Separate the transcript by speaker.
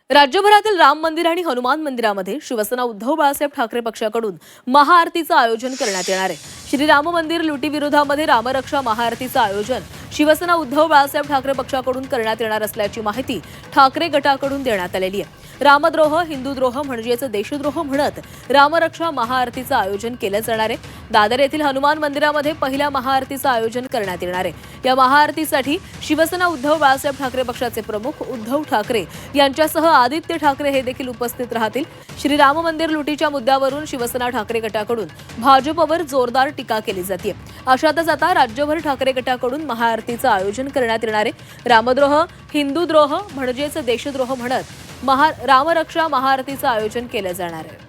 Speaker 1: राज्यभरातील राम मंदिर आणि हनुमान मंदिरामध्ये शिवसेना उद्धव बाळासाहेब ठाकरे पक्षाकडून महाआरतीचं आयोजन करण्यात येणार आहे। श्रीराम मंदिर लुटीविरोधामध्ये रामरक्षा महाआरतीचं आयोजन शिवसेना उद्धव बाळासाहेब ठाकरे पक्षाकडून करण्यात येणार असल्याची माहिती ठाकरे गटाकडून देण्यात आलेली आहे। रामद्रोह हिंदूद्रोह म्हणजेच देशद्रोह म्हणत रामरक्षा महाआरतीचं आयोजन केलं जाणार आहे। दादर येथील हनुमान मंदिरामध्ये पहिल्या महाआरतीचं आयोजन करण्यात येणार आहे। या महाआरतीसाठी शिवसेना उद्धव बाळासाहेब ठाकरे पक्षाचे प्रमुख उद्धव ठाकरे यांच्यासह आदित्य ठाकरे हे देखील उपस्थित राहतील। श्रीराम मंदिर लुटीच्या मुद्द्यावरून शिवसेना ठाकरे गटाकडून भाजपवर जोरदार टीका केली जाते। अशातच आता राज्यभर ठाकरे गटाकडून महाआरतीचं आयोजन करण्यात येणार आहे। रामद्रोह हिंदूद्रोह म्हणजेच देशद्रोह म्हणत रामरक्षा महाआरतीचं आयोजन केलं जाणार आहे।